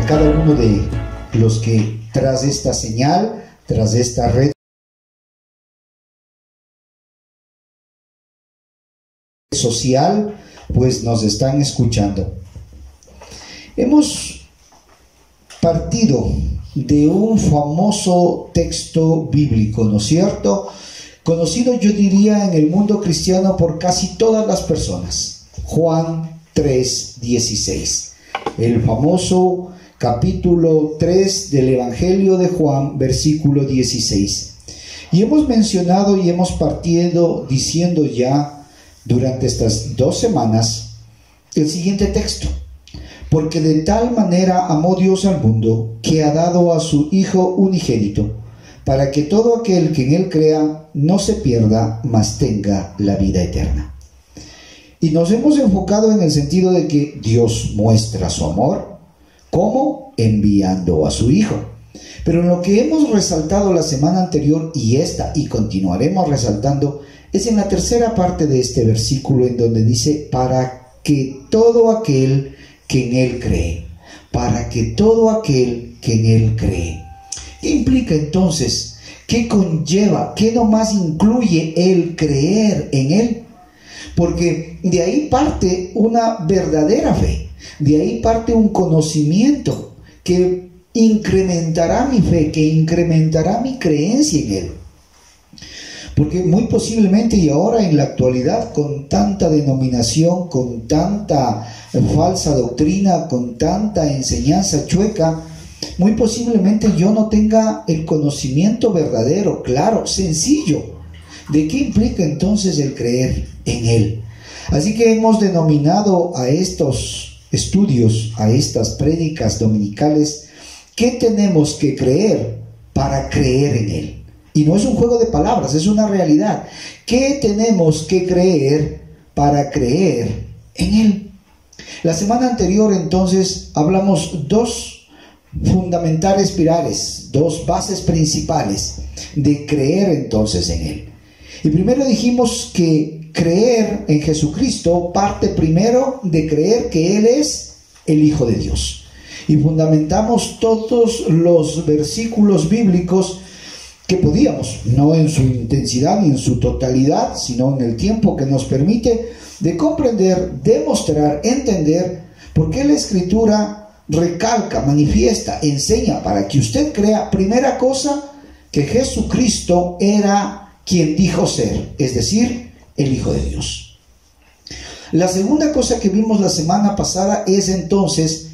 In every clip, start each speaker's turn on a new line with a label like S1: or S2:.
S1: a cada uno de los que tras esta señal, tras esta red social, pues nos están escuchando. Hemos partido de un famoso texto bíblico, ¿no es cierto? Conocido, yo diría, en el mundo cristiano por casi todas las personas. Juan 3:16. El famoso capítulo 3 del Evangelio de Juan, versículo 16. Y hemos mencionado y hemos partido diciendo ya durante estas 2 semanas el siguiente texto. Porque de tal manera amó Dios al mundo, que ha dado a su Hijo unigénito, para que todo aquel que en Él crea no se pierda, mas tenga la vida eterna. Y nos hemos enfocado en el sentido de que Dios muestra su amor, ¿cómo? Enviando a su Hijo. Pero en lo que hemos resaltado la semana anterior y continuaremos resaltando, es en la tercera parte de este versículo, en donde dice, para que todo aquel que en Él cree, para que todo aquel que en Él cree. ¿Qué implica entonces? ¿Qué conlleva? ¿Qué nomás incluye el creer en Él? Porque de ahí parte una verdadera fe, de ahí parte un conocimiento que incrementará mi fe, que incrementará mi creencia en Él. Porque muy posiblemente, y ahora en la actualidad, con tanta denominación, con tanta falsa doctrina, con tanta enseñanza chueca, muy posiblemente yo no tenga el conocimiento verdadero, claro, sencillo, de qué implica entonces el creer en Él. Así que hemos denominado a estos estudios, a estas prédicas dominicales, ¿qué tenemos que creer para creer en Él? Y no es un juego de palabras, es una realidad. ¿Qué tenemos que creer para creer en Él? La semana anterior entonces hablamos 2 fundamentales pilares, 2 bases principales de creer entonces en Él. Y primero dijimos que creer en Jesucristo parte primero de creer que Él es el Hijo de Dios. Y fundamentamos todos los versículos bíblicos que podíamos, no en su intensidad ni en su totalidad, sino en el tiempo que nos permite, de comprender, demostrar, entender por qué la Escritura recalca, manifiesta, enseña para que usted crea, primera cosa, que Jesucristo era quien dijo ser, es decir, el Hijo de Dios. La segunda cosa que vimos la semana pasada es entonces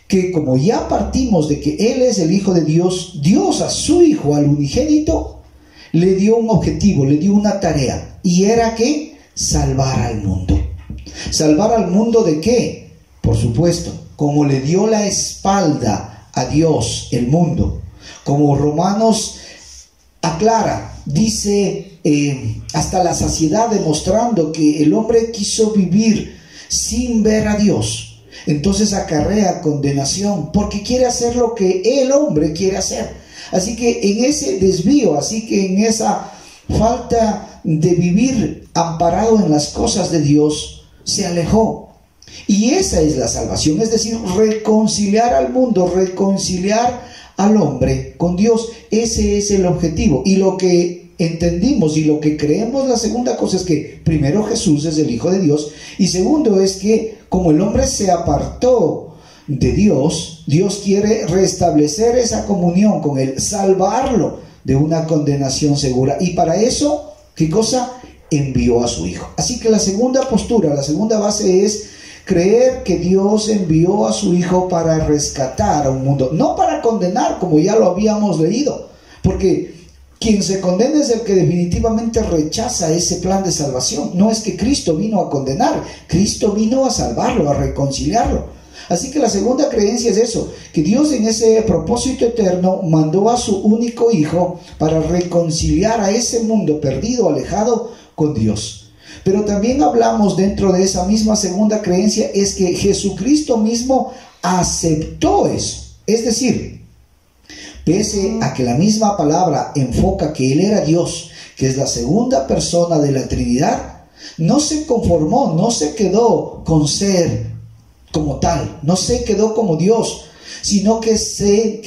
S1: que como ya partimos de que Él es el Hijo de Dios, Dios a su Hijo, al unigénito, le dio un objetivo, le dio una tarea, y era que salvar al mundo. ¿Salvar al mundo de qué? Por supuesto, como le dio la espalda a Dios, el mundo, como Romanos aclara, dice hasta la saciedad, demostrando que el hombre quiso vivir sin ver a Dios. Entonces acarrea condenación porque quiere hacer lo que el hombre quiere hacer. Así que en ese desvío, así que en esa falta de vivir amparado en las cosas de Dios, se alejó. Y esa es la salvación, es decir, reconciliar al mundo, reconciliar al hombre con Dios. Ese es el objetivo. Y lo que entendimos y lo que creemos, la segunda cosa es que primero Jesús es el Hijo de Dios, y segundo es que como el hombre se apartó de Dios, Dios quiere restablecer esa comunión con Él, salvarlo de una condenación segura, y para eso, ¿qué cosa? Envió a su Hijo. Así que la segunda postura, la segunda base es creer que Dios envió a su Hijo para rescatar a un mundo, no para condenar, como ya lo habíamos leído, porque quien se condena es el que definitivamente rechaza ese plan de salvación. No es que Cristo vino a condenar, Cristo vino a salvarlo, a reconciliarlo. Así que la segunda creencia es eso, que Dios en ese propósito eterno mandó a su único Hijo para reconciliar a ese mundo perdido, alejado con Dios. Pero también hablamos dentro de esa misma segunda creencia, es que Jesucristo mismo aceptó eso. Es decir, pese a que la misma palabra enfoca que Él era Dios, que es la segunda persona de la Trinidad, no se conformó, no se quedó con ser como tal, no se quedó como Dios, sino que se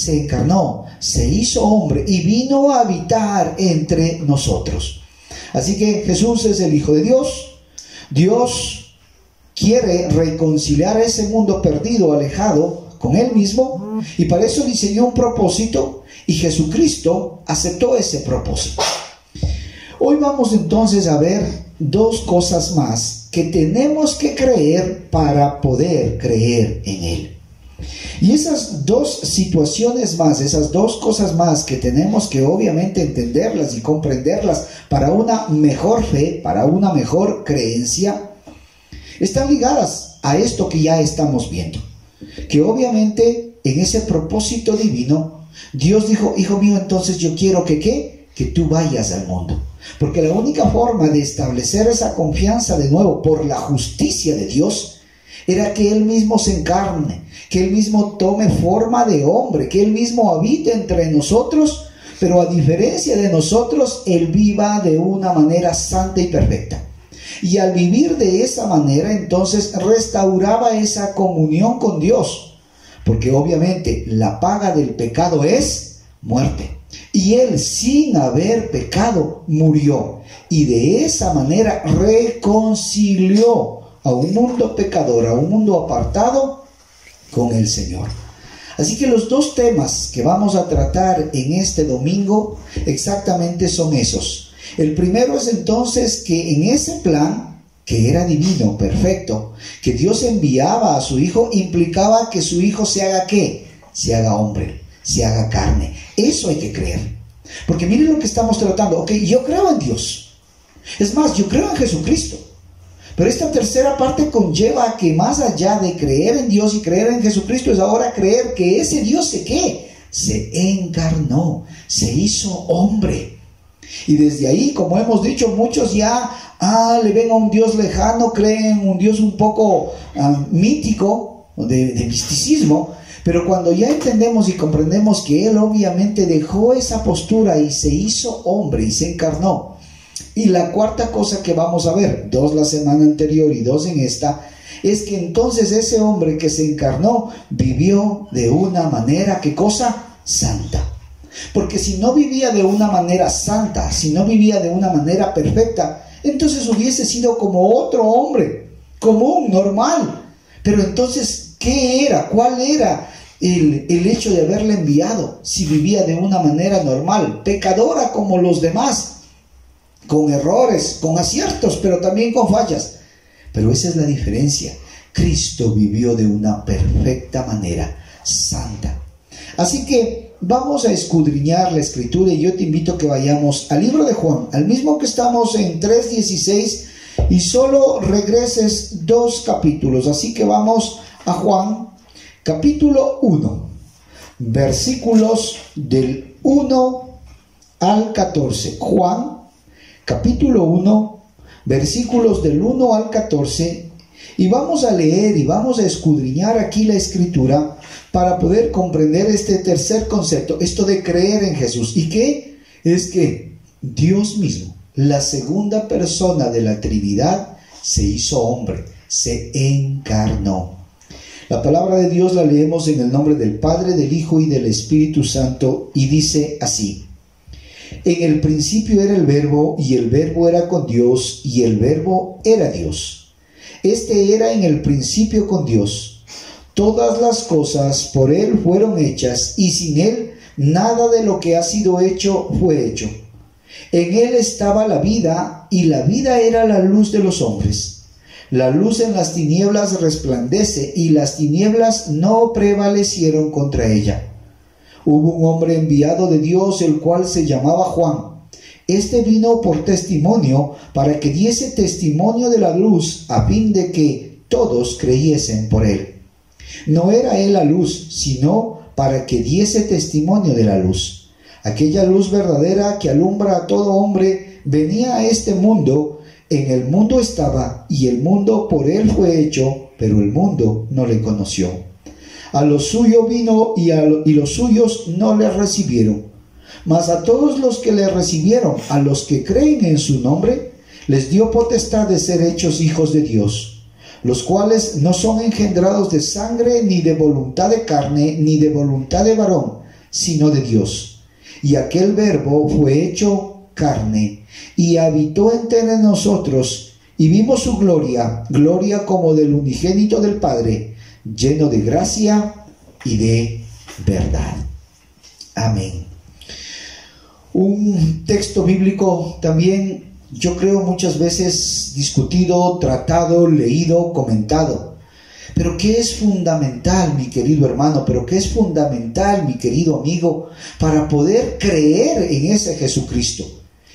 S1: encarnó, se hizo hombre y vino a habitar entre nosotros. Así que Jesús es el Hijo de Dios. Dios quiere reconciliar a ese mundo perdido, alejado, con Él mismo, y para eso diseñó un propósito, y Jesucristo aceptó ese propósito. Hoy vamos entonces a ver dos cosas más que tenemos que creer para poder creer en Él. Y esas dos situaciones más, esas dos cosas más que tenemos que obviamente entenderlas y comprenderlas para una mejor fe, para una mejor creencia, están ligadas a esto que ya estamos viendo. Que obviamente en ese propósito divino, Dios dijo: hijo mío, entonces yo quiero que tú vayas al mundo. Porque la única forma de establecer esa confianza de nuevo por la justicia de Dios era que Él mismo se encarne, que Él mismo tome forma de hombre, que Él mismo habite entre nosotros, pero a diferencia de nosotros, Él viva de una manera santa y perfecta. Y al vivir de esa manera, entonces restauraba esa comunión con Dios, porque obviamente la paga del pecado es muerte. Y Él, sin haber pecado, murió. Y de esa manera reconcilió a un mundo pecador, a un mundo apartado, con el Señor. Así que los dos temas que vamos a tratar en este domingo exactamente son esos. El primero es entonces que en ese plan, que era divino, perfecto, que Dios enviaba a su Hijo, implicaba que su Hijo se haga ¿qué? Se haga hombre, se haga carne. Eso hay que creer. Porque miren lo que estamos tratando. Ok, yo creo en Dios. Es más, yo creo en Jesucristo. Pero esta tercera parte conlleva a que más allá de creer en Dios y creer en Jesucristo, es ahora creer que ese Dios se encarnó, se hizo hombre. Y desde ahí, como hemos dicho, muchos ya le ven a un Dios lejano, creen un Dios un poco mítico, de misticismo. Pero cuando ya entendemos y comprendemos que Él obviamente dejó esa postura y se hizo hombre y se encarnó. Y la cuarta cosa que vamos a ver, 2 la semana anterior y 2 en esta, es que entonces ese hombre que se encarnó vivió de una manera, ¿qué cosa? Santa. Porque si no vivía de una manera santa, si no vivía de una manera perfecta, entonces hubiese sido como otro hombre, común, normal. Pero entonces, ¿qué era? ¿Cuál era el hecho de haberle enviado si vivía de una manera normal, pecadora como los demás? Con errores, con aciertos, pero también con fallas. Pero esa es la diferencia. Cristo vivió de una perfecta manera, santa. Así que vamos a escudriñar la Escritura y yo te invito a que vayamos al libro de Juan, al mismo que estamos en 3:16, y solo regreses 2 capítulos. Así que vamos a Juan, capítulo 1, versículos del 1 al 14. Juan, capítulo 1, versículos del 1 al 14, y vamos a leer y vamos a escudriñar aquí la Escritura para poder comprender este tercer concepto, esto de creer en Jesús. ¿Y qué? Es que Dios mismo, la segunda persona de la Trinidad, se hizo hombre, se encarnó. La palabra de Dios la leemos en el nombre del Padre, del Hijo y del Espíritu Santo, y dice así: en el principio era el Verbo, y el Verbo era con Dios, y el Verbo era Dios. Este era en el principio con Dios. Todas las cosas por Él fueron hechas, y sin Él nada de lo que ha sido hecho fue hecho. En Él estaba la vida, y la vida era la luz de los hombres. La luz en las tinieblas resplandece, y las tinieblas no prevalecieron contra ella. Hubo un hombre enviado de Dios, el cual se llamaba Juan. Este vino por testimonio, para que diese testimonio de la luz, a fin de que todos creyesen por él. No era él la luz, sino para que diese testimonio de la luz. Aquella luz verdadera que alumbra a todo hombre venía a este mundo. En el mundo estaba, y el mundo por él fue hecho, pero el mundo no le conoció. A lo suyo vino, y los suyos no le recibieron. Mas a todos los que le recibieron, a los que creen en su nombre, les dio potestad de ser hechos hijos de Dios, los cuales no son engendrados de sangre, ni de voluntad de carne, ni de voluntad de varón, sino de Dios. Y aquel Verbo fue hecho carne, y habitó entre nosotros, y vimos su gloria, gloria como del unigénito del Padre, lleno de gracia y de verdad. Amén. Un texto bíblico también, yo creo, muchas veces discutido, tratado, leído, comentado. Pero ¿qué es fundamental, mi querido hermano? ¿Pero qué es fundamental, mi querido amigo, para poder creer en ese Jesucristo?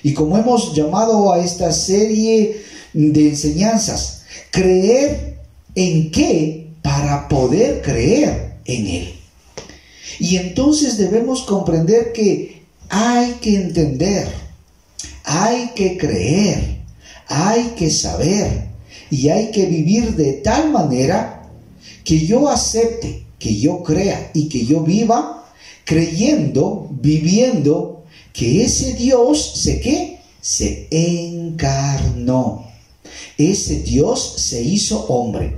S1: Y como hemos llamado a esta serie de enseñanzas, creer en qué para poder creer en Él. Y entonces debemos comprender que hay que entender, hay que creer, hay que saber y hay que vivir de tal manera que yo acepte, que yo crea y que yo viva creyendo, viviendo que ese Dios se encarnó. Ese Dios se hizo hombre.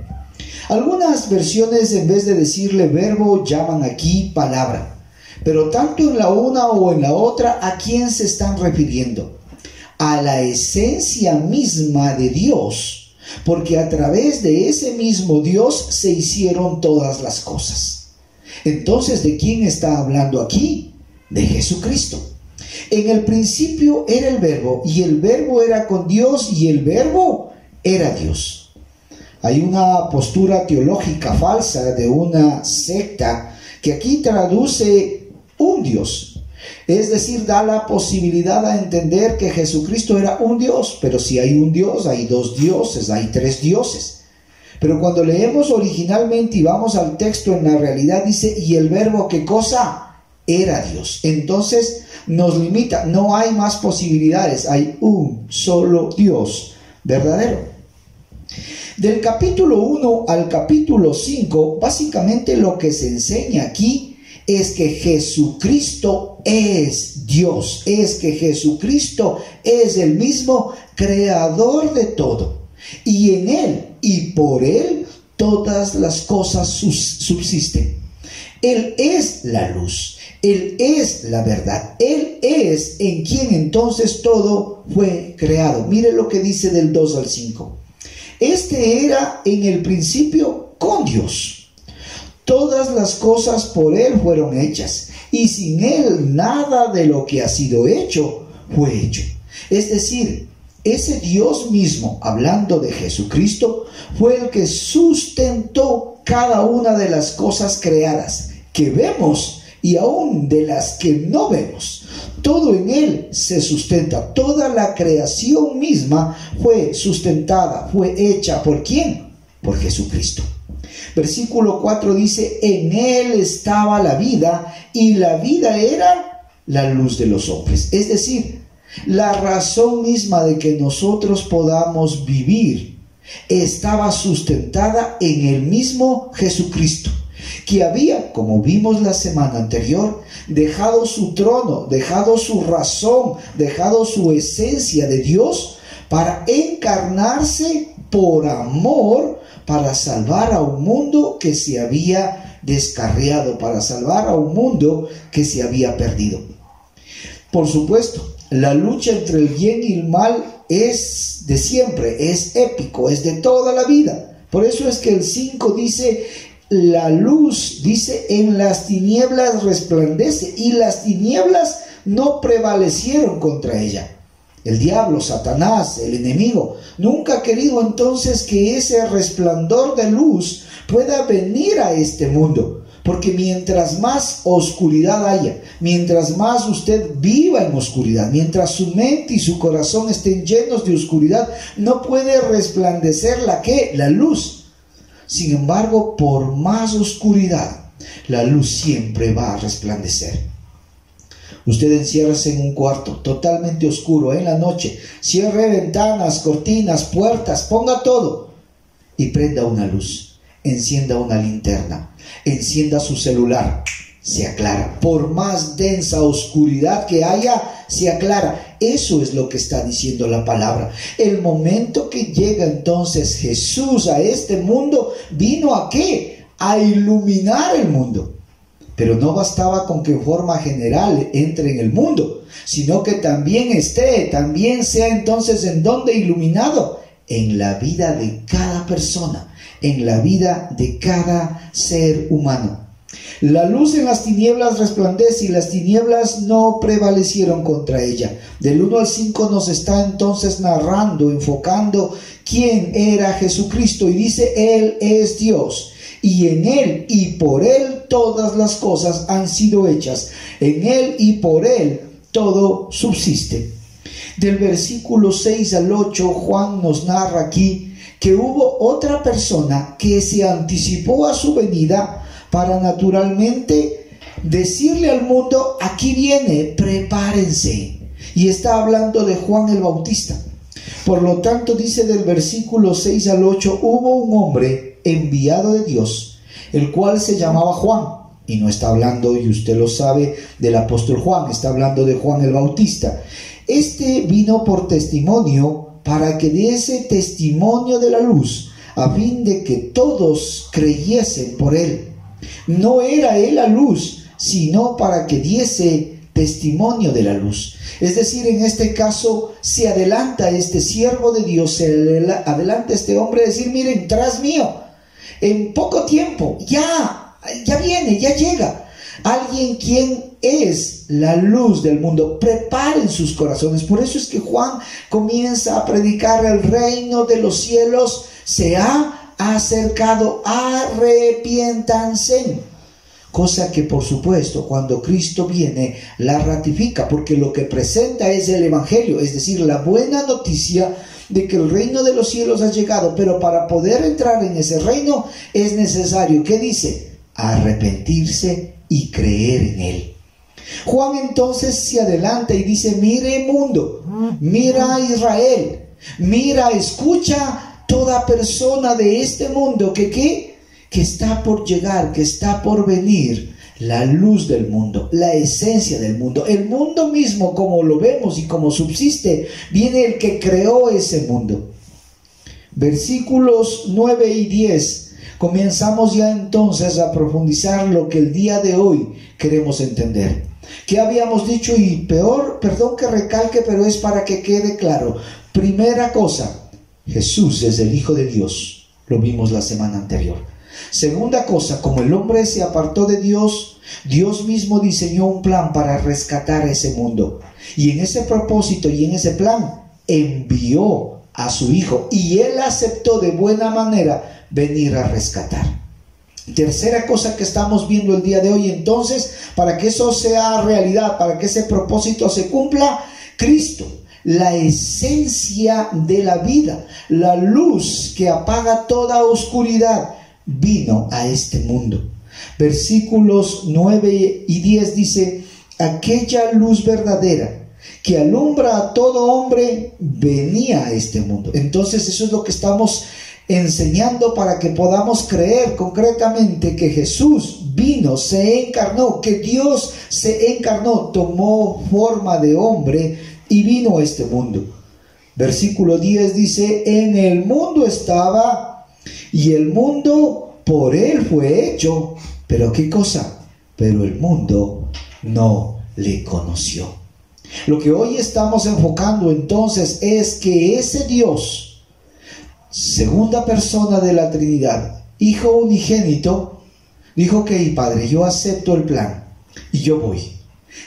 S1: Algunas versiones, en vez de decirle verbo, llaman aquí palabra. Pero tanto en la una o en la otra, ¿a quién se están refiriendo? A la esencia misma de Dios, porque a través de ese mismo Dios se hicieron todas las cosas. Entonces, ¿de quién está hablando aquí? De Jesucristo. En el principio era el Verbo, y el Verbo era con Dios, y el Verbo era Dios. Hay una postura teológica falsa de una secta que aquí traduce un Dios. Es decir, da la posibilidad a entender que Jesucristo era un Dios. Pero si hay un Dios, hay dos dioses, hay tres dioses. Pero cuando leemos originalmente y vamos al texto, en la realidad dice, y el Verbo, ¿qué cosa? Era Dios. Entonces nos limita, no hay más posibilidades, hay un solo Dios verdadero. Del capítulo 1 al capítulo 5, básicamente lo que se enseña aquí es que Jesucristo es Dios, es que Jesucristo es el mismo creador de todo, y en Él y por Él todas las cosas subsisten. Él es la luz, Él es la verdad, Él es en quien entonces todo fue creado. Mire lo que dice del 2 al 5. Este era en el principio con Dios. Todas las cosas por Él fueron hechas, y sin Él nada de lo que ha sido hecho fue hecho. Es decir, ese Dios mismo, hablando de Jesucristo, fue el que sustentó cada una de las cosas creadas que vemos y aún de las que no vemos. Todo en Él se sustenta. Toda la creación misma fue sustentada, fue hecha. ¿Por quién? Por Jesucristo. Versículo 4 dice, en Él estaba la vida, y la vida era la luz de los hombres. Es decir, la razón misma de que nosotros podamos vivir estaba sustentada en el mismo Jesucristo, que había, como vimos la semana anterior, dejado su trono, dejado su razón, dejado su esencia de Dios para encarnarse por amor, para salvar a un mundo que se había descarriado, para salvar a un mundo que se había perdido. Por supuesto, la lucha entre el bien y el mal es de siempre, es épico, es de toda la vida. Por eso es que el 5 dice, la luz, dice, en las tinieblas resplandece, y las tinieblas no prevalecieron contra ella. El diablo, Satanás, el enemigo, nunca ha querido entonces que ese resplandor de luz pueda venir a este mundo, porque mientras más oscuridad haya, mientras más usted viva en oscuridad, mientras su mente y su corazón estén llenos de oscuridad, no puede resplandecer la luz. Sin embargo, por más oscuridad, la luz siempre va a resplandecer. Usted enciérrese en un cuarto totalmente oscuro en la noche, cierre ventanas, cortinas, puertas, ponga todo y prenda una luz, encienda una linterna, encienda su celular, se aclara. Por más densa oscuridad que haya, se aclara. Eso es lo que está diciendo la palabra. El momento que llega entonces Jesús a este mundo, ¿vino a qué? A iluminar el mundo. Pero no bastaba con que en forma general entre en el mundo, sino que también sea entonces ¿en dónde iluminado? En la vida de cada persona, en la vida de cada ser humano. La luz en las tinieblas resplandece y las tinieblas no prevalecieron contra ella. Del 1 al 5 nos está entonces narrando, enfocando quién era Jesucristo, y dice: Él es Dios, y en Él y por Él todas las cosas han sido hechas. En Él y por Él todo subsiste. Del versículo 6 al 8, Juan nos narra aquí que hubo otra persona que se anticipó a su venida para naturalmente decirle al mundo: aquí viene, prepárense. Y está hablando de Juan el Bautista. Por lo tanto, dice del versículo 6 al 8, hubo un hombre enviado de Dios, el cual se llamaba Juan. Y no está hablando, y usted lo sabe, del apóstol Juan, está hablando de Juan el Bautista. Este vino por testimonio, para que diese testimonio de la luz, a fin de que todos creyesen por él. No era él la luz, sino para que diese testimonio de la luz. Es decir, en este caso se adelanta este siervo de Dios, se adelanta este hombre a decir: miren, tras mío, en poco tiempo, ya viene, ya llega alguien quien es la luz del mundo. Preparen sus corazones. Por eso es que Juan comienza a predicar: el reino de los cielos se ha acercado, arrepiéntanse. Cosa que por supuesto cuando Cristo viene la ratifica, porque lo que presenta es el evangelio, es decir, la buena noticia de que el reino de los cielos ha llegado. Pero para poder entrar en ese reino es necesario, ¿qué dice? Arrepentirse y creer en él. Juan entonces se adelanta y dice: mire mundo, mira Israel, mira, escucha toda persona de este mundo que está por llegar, que está por venir, la luz del mundo, la esencia del mundo, el mundo mismo como lo vemos y como subsiste. Viene el que creó ese mundo. Versículos 9 y 10. Comenzamos ya entonces a profundizar lo que el día de hoy queremos entender. ¿Qué habíamos dicho? Y perdón que recalque, pero es para que quede claro. Primera cosa, Jesús es el Hijo de Dios. Lo vimos la semana anterior. Segunda cosa, como el hombre se apartó de Dios, Dios mismo diseñó un plan para rescatar ese mundo. Y en ese propósito y en ese plan envió a su Hijo. Y Él aceptó de buena manera venir a rescatar. Tercera cosa que estamos viendo el día de hoy entonces, para que eso sea realidad, para que ese propósito se cumpla: Cristo, la esencia de la vida, la luz que apaga toda oscuridad, vino a este mundo. Versículos 9 y 10 dice: aquella luz verdadera que alumbra a todo hombre venía a este mundo. Entonces eso es lo que estamos enseñando, para que podamos creer concretamente que Jesús vino, se encarnó, que Dios se encarnó, tomó forma de hombre y vino a este mundo. Versículo 10 dice: en el mundo estaba, y el mundo por él fue hecho, pero ¿qué cosa? Pero el mundo no le conoció. Lo que hoy estamos enfocando entonces es que ese Dios, segunda persona de la Trinidad, Hijo unigénito, dijo: ok, Padre, yo acepto el plan y yo voy.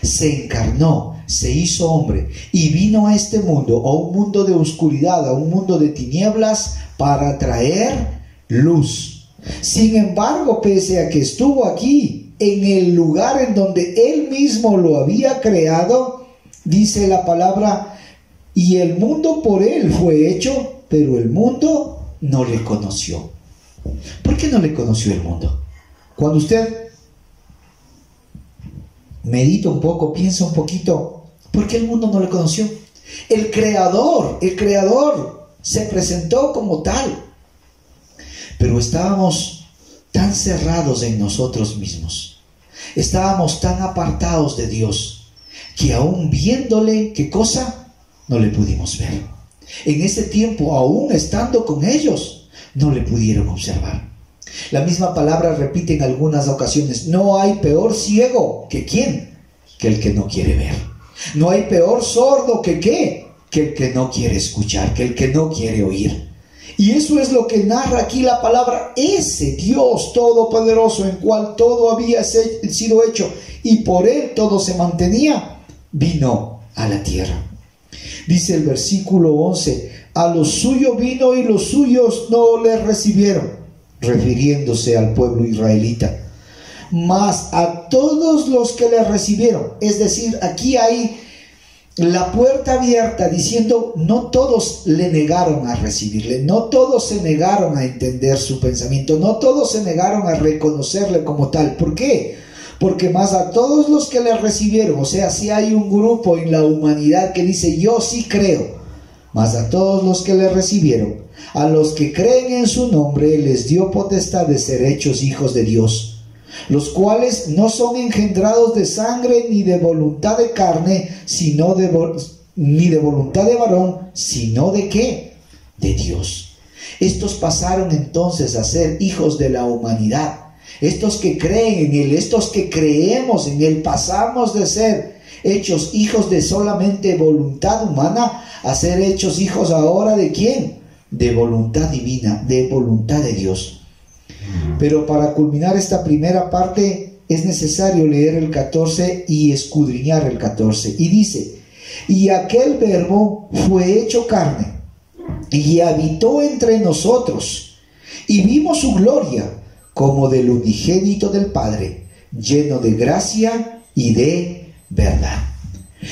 S1: Se encarnó, se hizo hombre y vino a este mundo, a un mundo de oscuridad, a un mundo de tinieblas, para traer luz. Sin embargo, pese a que estuvo aquí, en el lugar en donde Él mismo lo había creado, dice la palabra: y el mundo por Él fue hecho, pero el mundo no le conoció. ¿Por qué no le conoció el mundo? Cuando usted medita un poco, piensa un poquito, ¿por qué el mundo no le conoció? El creador se presentó como tal, pero estábamos tan cerrados en nosotros mismos, Estábamos tan apartados de Dios que aún viéndole, ¿qué cosa? No le pudimos ver. En ese tiempo, aún estando con ellos, no le pudieron observar. La misma palabra repite en algunas ocasiones: no hay peor ciego que ¿quién? Que el que no quiere ver. No hay peor sordo que ¿qué? Que el que no quiere escuchar, que el que no quiere oír. Y eso es lo que narra aquí la palabra. Ese Dios todopoderoso, en cual todo había sido hecho y por él todo se mantenía, vino a la tierra. Dice el versículo 11: a los suyos vino y los suyos no le recibieron, refiriéndose al pueblo israelita. Mas a todos los que le recibieron, es decir, aquí hay la puerta abierta diciendo, no todos le negaron a recibirle, no todos se negaron a entender su pensamiento, no todos se negaron a reconocerle como tal. ¿Por qué? Porque más a todos los que le recibieron, o sea, si hay un grupo en la humanidad que dice, yo sí creo, mas a todos los que le recibieron, a los que creen en su nombre, les dio potestad de ser hechos hijos de Dios, los cuales no son engendrados de sangre ni de voluntad de carne, sino ni de voluntad de varón, sino de ¿qué? De Dios. Estos pasaron entonces a ser hijos de la humanidad. Estos que creen en Él, estos que creemos en Él, pasamos de ser hechos hijos de solamente voluntad humana a ser hechos hijos ahora ¿de quién? De voluntad divina, de voluntad de Dios. Pero para culminar esta primera parte es necesario leer el 14 y escudriñar el 14. Y dice, y aquel verbo fue hecho carne y habitó entre nosotros y vimos su gloria como del unigénito del Padre, lleno de gracia y de verdad.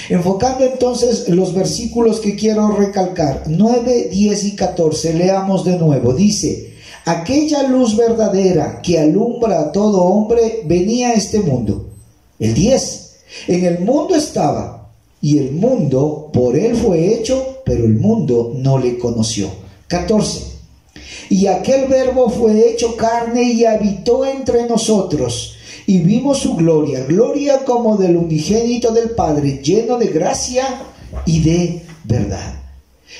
S1: Enfocando entonces los versículos que quiero recalcar, 9, 10 y 14, leamos de nuevo. Dice, aquella luz verdadera que alumbra a todo hombre venía a este mundo. El 10, en el mundo estaba, y el mundo por él fue hecho, pero el mundo no le conoció. 14, y aquel verbo fue hecho carne y habitó entre nosotros, y vimos su gloria, gloria como del unigénito del Padre, lleno de gracia y de verdad.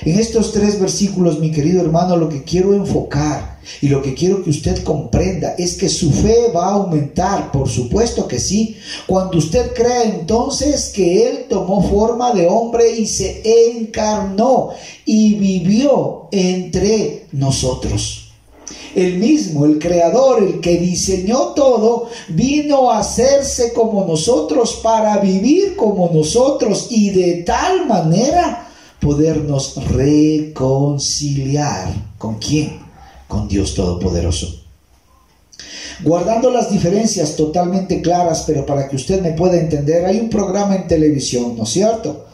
S1: En estos 3 versículos, mi querido hermano, lo que quiero enfocar y lo que quiero que usted comprenda es que su fe va a aumentar, por supuesto que sí, cuando usted crea entonces que Él tomó forma de hombre y se encarnó y vivió entre nosotros. El mismo, el creador, el que diseñó todo, vino a hacerse como nosotros para vivir como nosotros y de tal manera podernos reconciliar. ¿Con quién? Con Dios Todopoderoso. Guardando las diferencias totalmente claras, pero para que usted me pueda entender, hay un programa en televisión, ¿no es cierto?,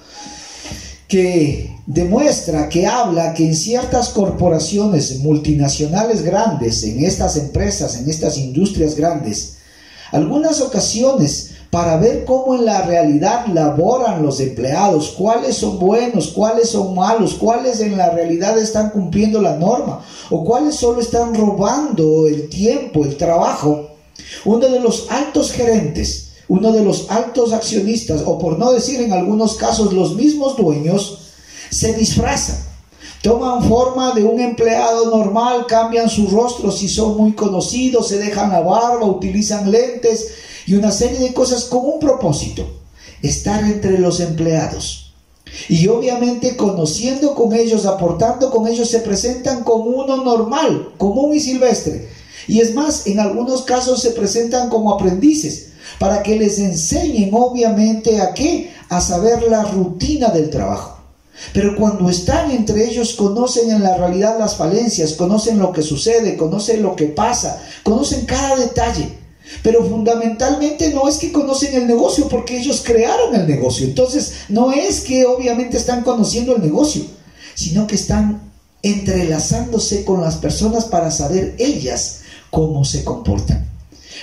S1: que demuestra, que habla que en ciertas corporaciones multinacionales grandes, en estas empresas, en estas industrias grandes, algunas ocasiones, para ver cómo en la realidad laboran los empleados, cuáles son buenos, cuáles son malos, cuáles en la realidad están cumpliendo la norma o cuáles solo están robando el tiempo, el trabajo, uno de los altos gerentes, uno de los altos accionistas, o por no decir en algunos casos los mismos dueños, se disfrazan, toman forma de un empleado normal, cambian su rostro si son muy conocidos, se dejan la barba, utilizan lentes y una serie de cosas con un propósito: estar entre los empleados. Y obviamente conociendo con ellos, aportando con ellos, se presentan como uno normal, común y silvestre. Y es más, en algunos casos se presentan como aprendices, para que les enseñen obviamente a qué, a saber la rutina del trabajo. Pero cuando están entre ellos, conocen en la realidad las falencias, conocen lo que sucede, conocen lo que pasa, conocen cada detalle. Pero fundamentalmente no es que conocen el negocio, porque ellos crearon el negocio. Entonces no es que obviamente están conociendo el negocio, sino que están entrelazándose con las personas para saber ellas cómo se comportan.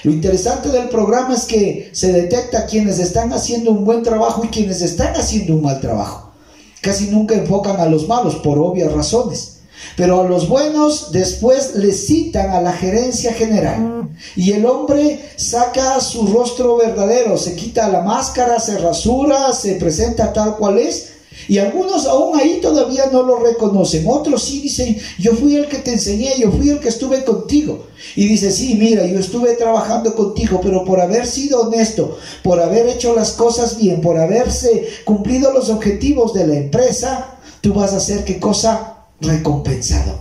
S1: Lo interesante del programa es que se detecta quienes están haciendo un buen trabajo y quienes están haciendo un mal trabajo. Casi nunca enfocan a los malos por obvias razones, Pero a los buenos después les citan a la gerencia general. Y el hombre saca su rostro verdadero, se quita la máscara, se rasura, se presenta tal cual es. Y algunos aún ahí todavía no lo reconocen. Otros sí dicen, yo fui el que te enseñé, yo fui el que estuve contigo. Y dice, sí, mira, yo estuve trabajando contigo, pero por haber sido honesto, por haber hecho las cosas bien, por haberse cumplido los objetivos de la empresa, tú vas a ser, ¿qué cosa? Recompensado.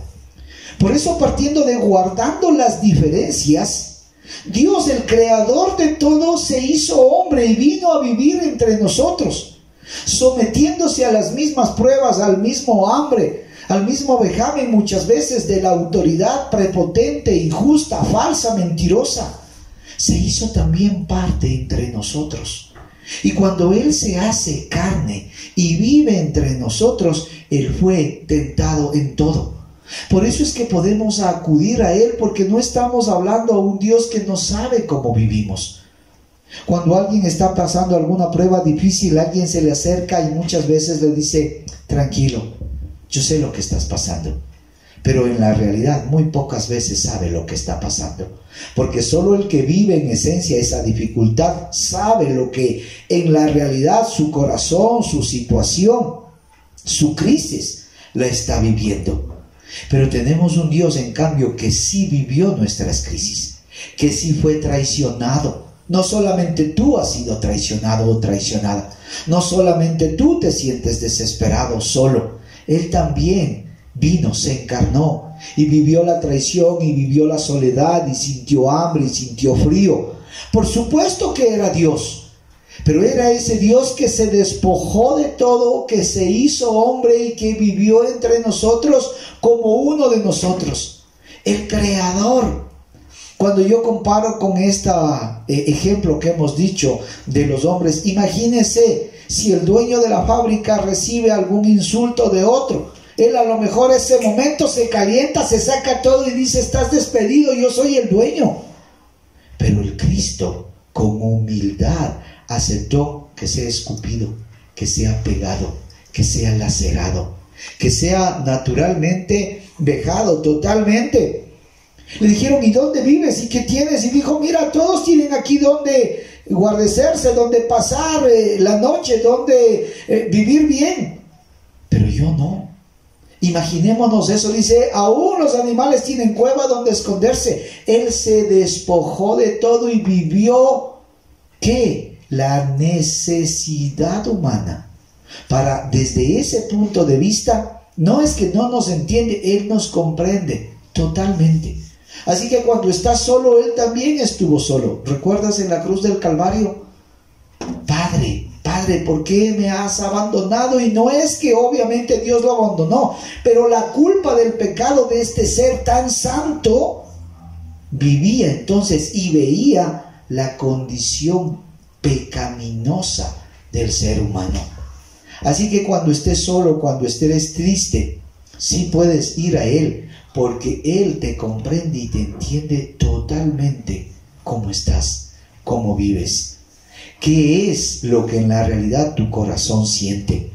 S1: Por eso, partiendo de guardando las diferencias, Dios, el creador de todo, se hizo hombre y vino a vivir entre nosotros, sometiéndose a las mismas pruebas, al mismo hambre, al mismo vejamen muchas veces de la autoridad prepotente, injusta, falsa, mentirosa. Se hizo también parte entre nosotros. Y cuando Él se hace carne y vive entre nosotros, Él fue tentado en todo. Por eso es que podemos acudir a Él, porque no estamos hablando a un Dios que no sabe cómo vivimos. Cuando alguien está pasando alguna prueba difícil, alguien se le acerca y muchas veces le dice, tranquilo, yo sé lo que estás pasando. Pero en la realidad muy pocas veces sabe lo que está pasando. Porque solo el que vive en esencia esa dificultad sabe lo que en la realidad su corazón, su situación, su crisis la está viviendo. Pero tenemos un Dios, en cambio, que sí vivió nuestras crisis, que sí fue traicionado. No solamente tú has sido traicionado o traicionada, no solamente tú te sientes desesperado solo, Él también vino, se encarnó y vivió la traición y vivió la soledad y sintió hambre y sintió frío. Por supuesto que era Dios, pero era ese Dios que se despojó de todo, que se hizo hombre y que vivió entre nosotros como uno de nosotros, el Creador. Cuando yo comparo con este ejemplo que hemos dicho de los hombres, imagínense si el dueño de la fábrica recibe algún insulto de otro. Él a lo mejor ese momento se calienta, se saca todo y dice, estás despedido, yo soy el dueño. Pero el Cristo con humildad aceptó que sea escupido, que sea pegado, que sea lacerado, que sea naturalmente dejado totalmente. Le dijeron, ¿y dónde vives? ¿Y qué tienes? Y dijo, mira, todos tienen aquí donde guarecerse, donde pasar la noche, donde vivir bien. Pero yo no. Imaginémonos eso, dice, aún los animales tienen cueva donde esconderse. Él se despojó de todo y vivió, ¿qué? La necesidad humana. Para, desde ese punto de vista, no es que no nos entiende, Él nos comprende totalmente. Así que cuando está solo, Él también estuvo solo. ¿Recuerdas en la cruz del Calvario? Padre, ¿por qué me has abandonado? Y no es que obviamente Dios lo abandonó, pero la culpa del pecado de este ser tan santo vivía entonces y veía la condición pecaminosa del ser humano. Así que cuando estés solo, cuando estés triste, sí puedes ir a Él, porque Él te comprende y te entiende totalmente cómo estás, cómo vives. ¿Qué es lo que en la realidad tu corazón siente?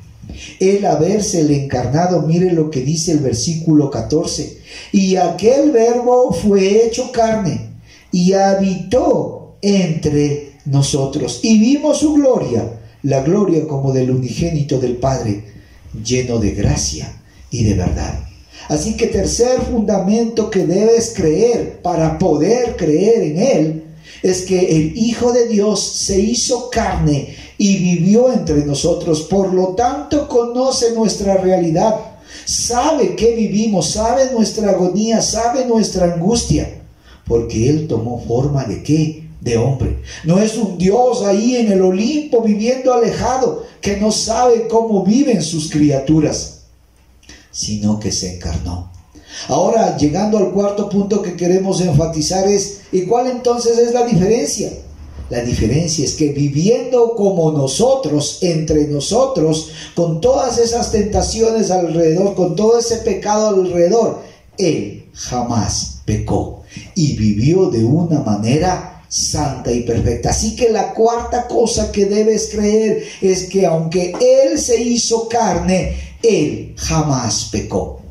S1: El habérsele encarnado, mire lo que dice el versículo 14. Y aquel verbo fue hecho carne y habitó entre nosotros. Y vimos su gloria, la gloria como del unigénito del Padre, lleno de gracia y de verdad. Así que tercer fundamento que debes creer para poder creer en Él es que el Hijo de Dios se hizo carne y vivió entre nosotros. Por lo tanto, conoce nuestra realidad, sabe que vivimos, sabe nuestra agonía, sabe nuestra angustia, porque Él tomó forma de ¿qué? De hombre. No es un Dios ahí en el Olimpo viviendo alejado, que no sabe cómo viven sus criaturas, sino que se encarnó. Ahora, llegando al cuarto punto que queremos enfatizar es, ¿y cuál entonces es la diferencia? La diferencia es que viviendo como nosotros, entre nosotros, con todas esas tentaciones alrededor, con todo ese pecado alrededor, Él jamás pecó y vivió de una manera santa y perfecta. Así que la cuarta cosa que debes creer es que aunque Él se hizo carne, Él jamás pecó.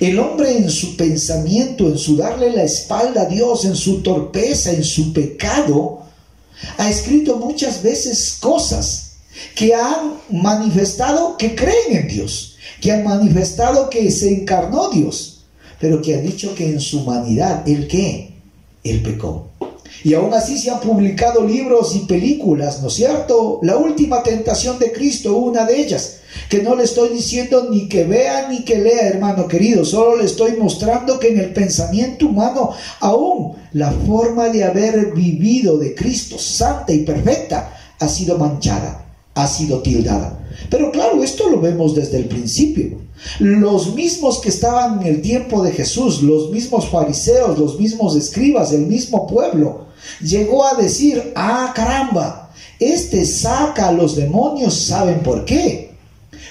S1: El hombre en su pensamiento, en su darle la espalda a Dios, en su torpeza, en su pecado, ha escrito muchas veces cosas que han manifestado que creen en Dios, que han manifestado que se encarnó Dios, pero que han dicho que en su humanidad, ¿el qué? Él pecó. Y aún así se han publicado libros y películas, ¿no es cierto? La última tentación de Cristo, una de ellas, que no le estoy diciendo ni que vea ni que lea, hermano querido, solo le estoy mostrando que en el pensamiento humano aún la forma de haber vivido de Cristo, santa y perfecta, ha sido manchada, ha sido tildada. Pero claro, esto lo vemos desde el principio. Los mismos que estaban en el tiempo de Jesús, los mismos fariseos, los mismos escribas, el mismo pueblo, llegó a decir: ah, caramba, este saca a los demonios. ¿Saben por qué?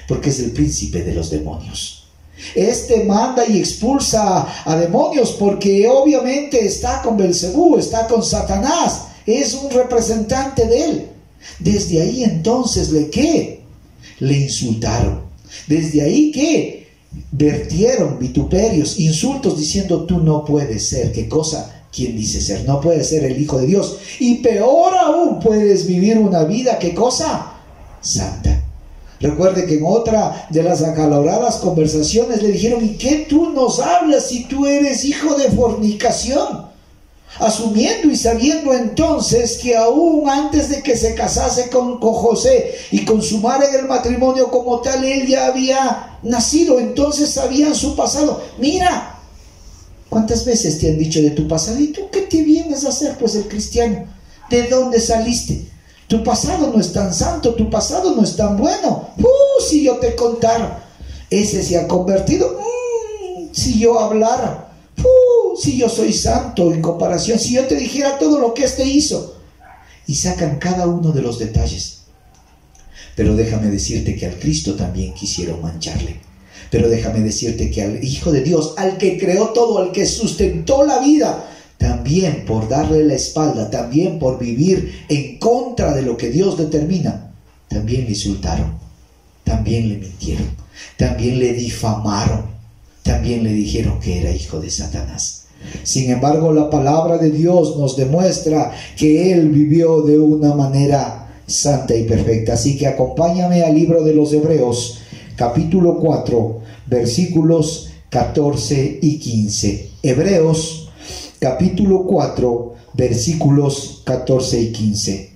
S1: Porque es el príncipe de los demonios. Este manda y expulsa a demonios porque obviamente está con Belcebú, está con Satanás, es un representante de él. Desde ahí entonces le insultaron. Desde ahí que vertieron vituperios, insultos, diciendo: tú no puedes ser. ¿Qué cosa? ¿Quién dice ser? No puedes ser el Hijo de Dios. Y peor aún, puedes vivir una vida, ¿qué cosa? Santa. Recuerde que en otra de las acaloradas conversaciones le dijeron: ¿y qué tú nos hablas si tú eres hijo de fornicación? Asumiendo y sabiendo entonces que aún antes de que se casase con José y consumara en el matrimonio como tal, él ya había nacido, entonces sabían su pasado. Mira, ¿cuántas veces te han dicho de tu pasado? ¿Y tú qué te vienes a hacer, pues, el cristiano? ¿De dónde saliste? Tu pasado no es tan santo, tu pasado no es tan bueno. Si yo te contara, ese se ha convertido. Si yo hablara, si yo soy santo en comparación, si yo te dijera todo lo que este hizo. Y sacan cada uno de los detalles. Pero déjame decirte que al Cristo también quisieron mancharle. Pero déjame decirte que al Hijo de Dios, al que creó todo, al que sustentó la vida, también por darle la espalda, también por vivir en contra de lo que Dios determina, también le insultaron, también le mintieron, también le difamaron, también le dijeron que era hijo de Satanás. Sin embargo, la palabra de Dios nos demuestra que él vivió de una manera santa y perfecta. Así que acompáñame al libro de los Hebreos, capítulo 4, versículos 14 y 15. Hebreos, capítulo 4, versículos 14 y 15.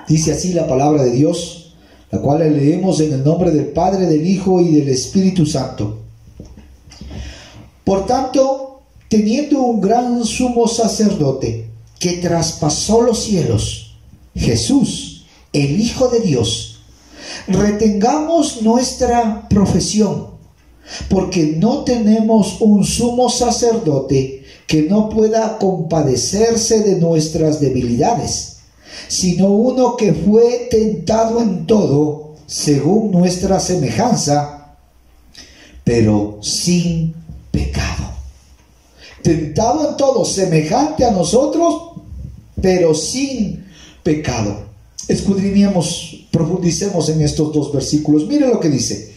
S1: Dice así la palabra de Dios, la cual le leemos en el nombre del Padre, del Hijo y del Espíritu Santo. Por tanto, teniendo un gran sumo sacerdote que traspasó los cielos, Jesús, el Hijo de Dios, retengamos nuestra profesión, porque no tenemos un sumo sacerdote que no pueda compadecerse de nuestras debilidades, sino uno que fue tentado en todo según nuestra semejanza, pero sin pecado. Tentado en todo, semejante a nosotros, pero sin pecado. Escudriñemos, profundicemos en estos dos versículos. Mire lo que dice.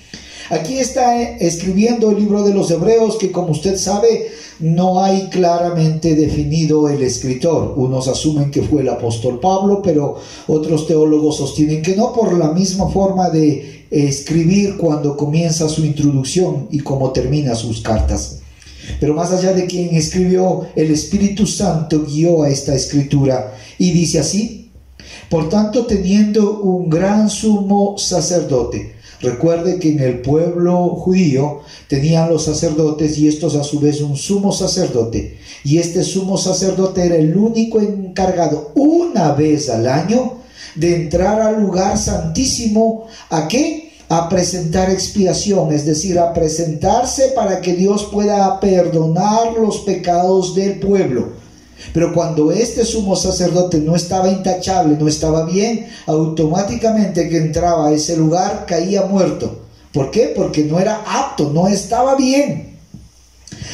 S1: Aquí está escribiendo el libro de los Hebreos, que como usted sabe, no hay claramente definido el escritor. Unos asumen que fue el apóstol Pablo, pero otros teólogos sostienen que no, por la misma forma de escribir cuando comienza su introducción y cómo termina sus cartas. Pero más allá de quien escribió, el Espíritu Santo guió a esta escritura y dice así: por tanto, teniendo un gran sumo sacerdote. Recuerde que en el pueblo judío tenían los sacerdotes y estos a su vez un sumo sacerdote. Y este sumo sacerdote era el único encargado una vez al año de entrar al lugar santísimo. ¿A qué? A presentar expiación, es decir, a presentarse para que Dios pueda perdonar los pecados del pueblo. Pero cuando este sumo sacerdote no estaba intachable, no estaba bien, automáticamente que entraba a ese lugar caía muerto. ¿Por qué? Porque no era apto, no estaba bien.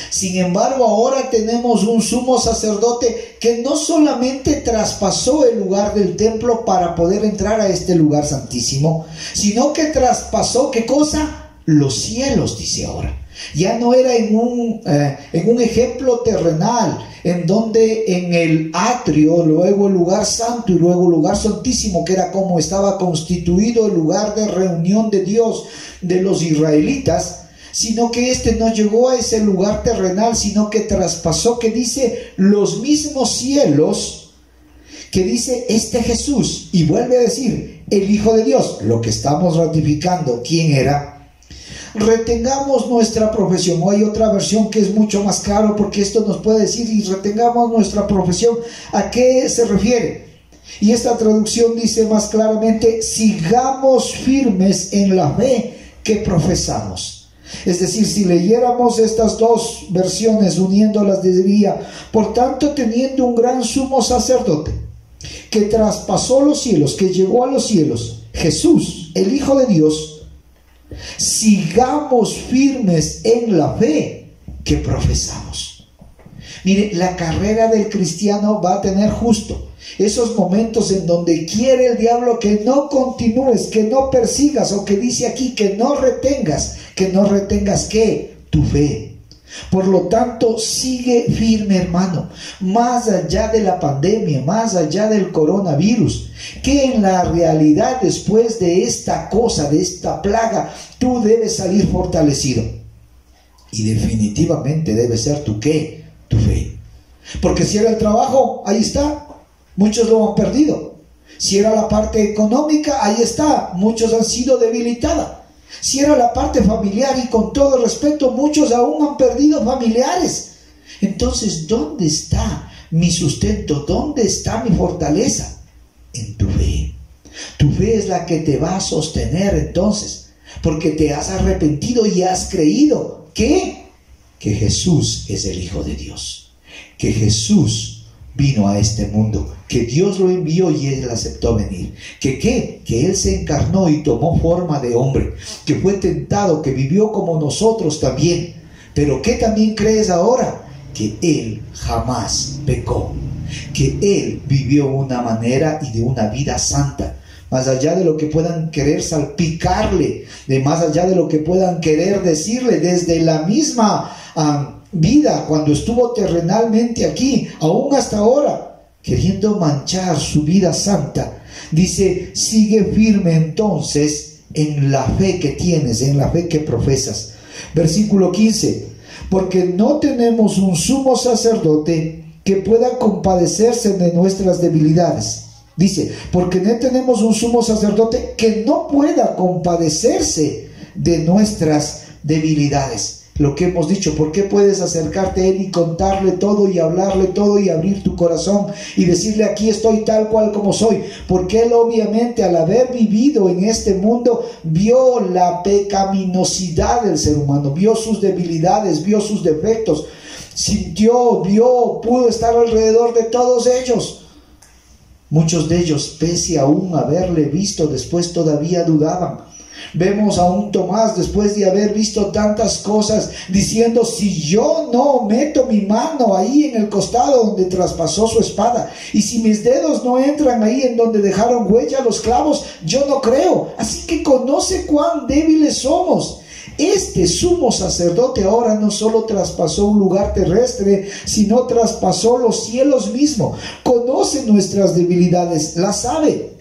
S1: Sin embargo, ahora tenemos un sumo sacerdote que no solamente traspasó el lugar del templo para poder entrar a este lugar santísimo, sino que traspasó, ¿qué cosa? Los cielos, dice ahora. Ya no era en un ejemplo terrenal, en donde en el atrio, luego el lugar santo y luego el lugar santísimo, que era como estaba constituido el lugar de reunión de Dios de los israelitas, sino que este no llegó a ese lugar terrenal, sino que traspasó, que dice, los mismos cielos, que dice este Jesús, y vuelve a decir, el Hijo de Dios, lo que estamos ratificando, ¿quién era? Retengamos nuestra profesión. O hay otra versión que es mucho más claro, porque esto nos puede decir, y retengamos nuestra profesión, ¿a qué se refiere? Y esta traducción dice más claramente, sigamos firmes en la fe que profesamos. Es decir, si leyéramos estas dos versiones uniéndolas, diría, por tanto, teniendo un gran sumo sacerdote que traspasó los cielos, que llegó a los cielos, Jesús, el Hijo de Dios, sigamos firmes en la fe que profesamos. Mire, la carrera del cristiano va a tener justo esos momentos en donde quiere el diablo que no continúes, que no persigas, o que dice aquí que no retengas ¿qué? Tu fe. Por lo tanto, sigue firme, hermano, más allá de la pandemia, más allá del coronavirus, que en la realidad después de esta cosa, de esta plaga, tú debes salir fortalecido. Y definitivamente debe ser tu ¿qué? Tu fe. Porque si era el trabajo, ahí está, muchos lo han perdido. Si era la parte económica, ahí está, muchos han sido debilitados. Si era la parte familiar, y con todo respeto, muchos aún han perdido familiares. Entonces, ¿dónde está mi sustento? ¿Dónde está mi fortaleza? En tu fe. Tu fe es la que te va a sostener entonces, porque te has arrepentido y has creído que Jesús es el Hijo de Dios, que Jesús vino a este mundo, que Dios lo envió y Él aceptó venir, que Él se encarnó y tomó forma de hombre, que fue tentado, que vivió como nosotros también. Pero ¿qué también crees ahora? Que Él jamás pecó, que Él vivió una manera y de una vida santa, más allá de lo que puedan querer salpicarle, de más allá de lo que puedan querer decirle desde la misma vida cuando estuvo terrenalmente aquí, aún hasta ahora, queriendo manchar su vida santa. Dice, sigue firme entonces en la fe que tienes, en la fe que profesas. Versículo 15, porque no tenemos un sumo sacerdote que pueda compadecerse de nuestras debilidades. Dice, porque no tenemos un sumo sacerdote que no pueda compadecerse de nuestras debilidades. Lo que hemos dicho, ¿por qué puedes acercarte a Él y contarle todo y hablarle todo y abrir tu corazón y decirle aquí estoy tal cual como soy? Porque Él obviamente al haber vivido en este mundo vio la pecaminosidad del ser humano, vio sus debilidades, vio sus defectos, sintió, vio, pudo estar alrededor de todos ellos. Muchos de ellos, pese aún haberle visto, después todavía dudaban. Vemos a un Tomás, después de haber visto tantas cosas, diciendo, si yo no meto mi mano ahí en el costado donde traspasó su espada, y si mis dedos no entran ahí en donde dejaron huella los clavos, yo no creo. Así que conoce cuán débiles somos. Este sumo sacerdote ahora no solo traspasó un lugar terrestre, sino traspasó los cielos mismos. Conoce nuestras debilidades, las sabe.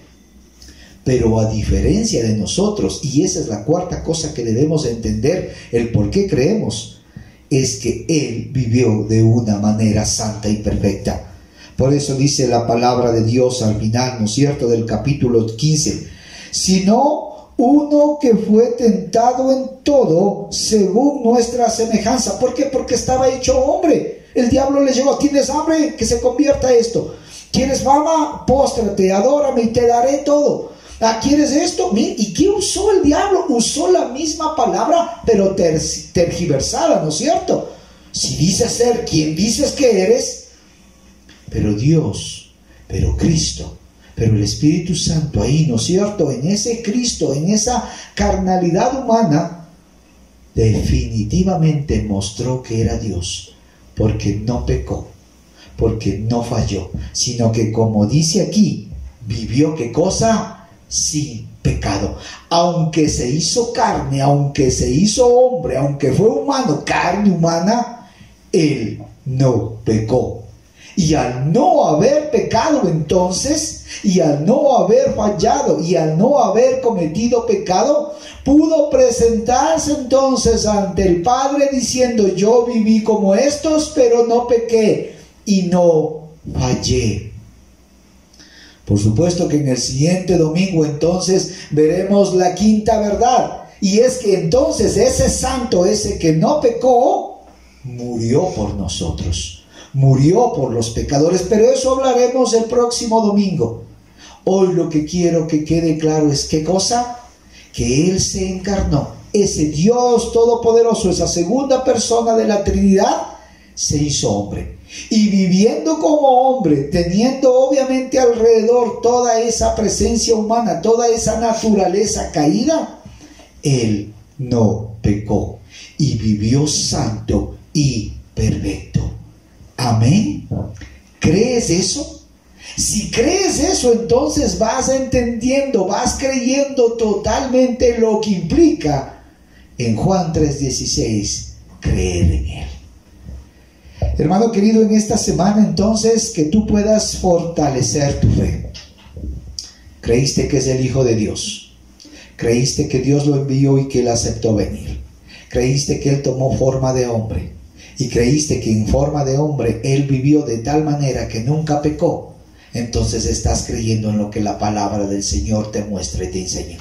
S1: Pero a diferencia de nosotros, y esa es la cuarta cosa que debemos entender, el por qué creemos, es que Él vivió de una manera santa y perfecta. Por eso dice la palabra de Dios al final, ¿no es cierto?, del capítulo 15, sino uno que fue tentado en todo según nuestra semejanza. ¿Por qué? Porque estaba hecho hombre. El diablo le llegó, ¿tienes hambre? Que se convierta esto. ¿Quieres fama? Póstrate, adórame y te daré todo. ¿Quieres esto? ¿Y qué usó el diablo? Usó la misma palabra, pero tergiversada, ¿no es cierto? Si dices ser quien dices que eres, pero Dios, pero Cristo, pero el Espíritu Santo ahí, ¿no es cierto? En ese Cristo, en esa carnalidad humana, definitivamente mostró que era Dios, porque no pecó, porque no falló, sino que, como dice aquí, vivió, ¿qué cosa? Sin pecado. Aunque se hizo carne, aunque se hizo hombre, aunque fue humano, carne humana, Él no pecó. Y al no haber pecado entonces, y al no haber fallado, y al no haber cometido pecado, pudo presentarse entonces ante el Padre diciendo: yo viví como estos, pero no pequé y no fallé. Por supuesto que en el siguiente domingo entonces veremos la quinta verdad, y es que entonces ese santo, ese que no pecó, murió por nosotros, murió por los pecadores, pero eso hablaremos el próximo domingo. Hoy lo que quiero que quede claro es ¿qué cosa? Que Él se encarnó, ese Dios todopoderoso, esa segunda persona de la Trinidad, se hizo hombre. Y viviendo como hombre, teniendo obviamente alrededor toda esa presencia humana, toda esa naturaleza caída, Él no pecó y vivió santo y perfecto. Amén. ¿Crees eso? Si crees eso, entonces vas entendiendo, vas creyendo totalmente lo que implica en Juan 3:16 creer en Él. Hermano querido, en esta semana entonces que tú puedas fortalecer tu fe. Creíste que es el Hijo de Dios. Creíste que Dios lo envió y que Él aceptó venir. Creíste que Él tomó forma de hombre. Y creíste que en forma de hombre Él vivió de tal manera que nunca pecó. Entonces estás creyendo en lo que la palabra del Señor te muestra y te enseña.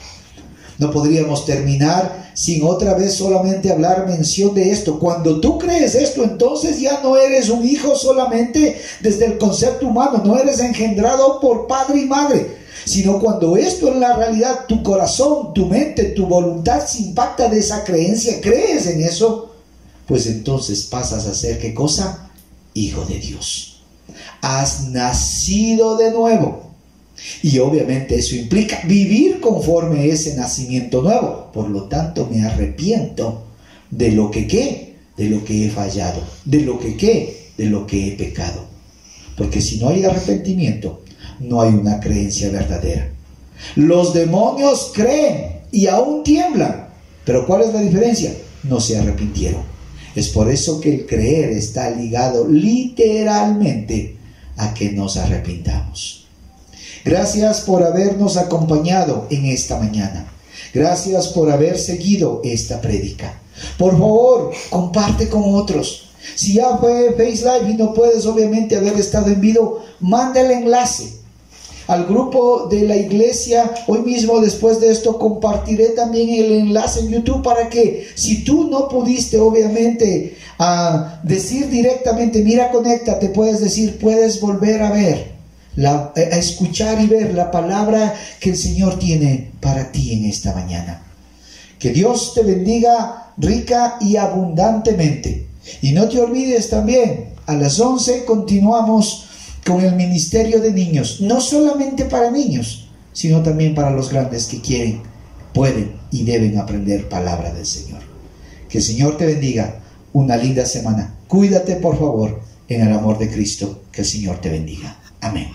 S1: No podríamos terminar sin otra vez solamente hablar mención de esto. Cuando tú crees esto, entonces ya no eres un hijo solamente desde el concepto humano, no eres engendrado por padre y madre, sino cuando esto en la realidad, tu corazón, tu mente, tu voluntad se impacta de esa creencia, crees en eso, pues entonces pasas a ser ¿qué cosa? Hijo de Dios. Has nacido de nuevo. Y obviamente eso implica vivir conforme a ese nacimiento nuevo. Por lo tanto, me arrepiento de lo que de lo que he fallado, de lo que de lo que he pecado. Porque si no hay arrepentimiento, no hay una creencia verdadera. Los demonios creen y aún tiemblan. Pero ¿cuál es la diferencia? No se arrepintieron. Es por eso que el creer está ligado literalmente a que nos arrepintamos. Gracias por habernos acompañado en esta mañana. Gracias por haber seguido esta prédica. Por favor, comparte con otros. Si ya fue Face Live y no puedes obviamente haber estado en vivo, manda el enlace al grupo de la iglesia. Hoy mismo, después de esto, compartiré también el enlace en YouTube para que si tú no pudiste obviamente decir directamente, mira, conéctate, puedes decir, puedes volver a ver, a escuchar y ver la palabra que el Señor tiene para ti en esta mañana. Que Dios te bendiga rica y abundantemente. Y no te olvides también, a las 11 continuamos con el ministerio de niños, no solamente para niños, sino también para los grandes que quieren, pueden y deben aprender palabra del Señor. Que el Señor te bendiga. Una linda semana. Cuídate, por favor, en el amor de Cristo. Que el Señor te bendiga. Amén.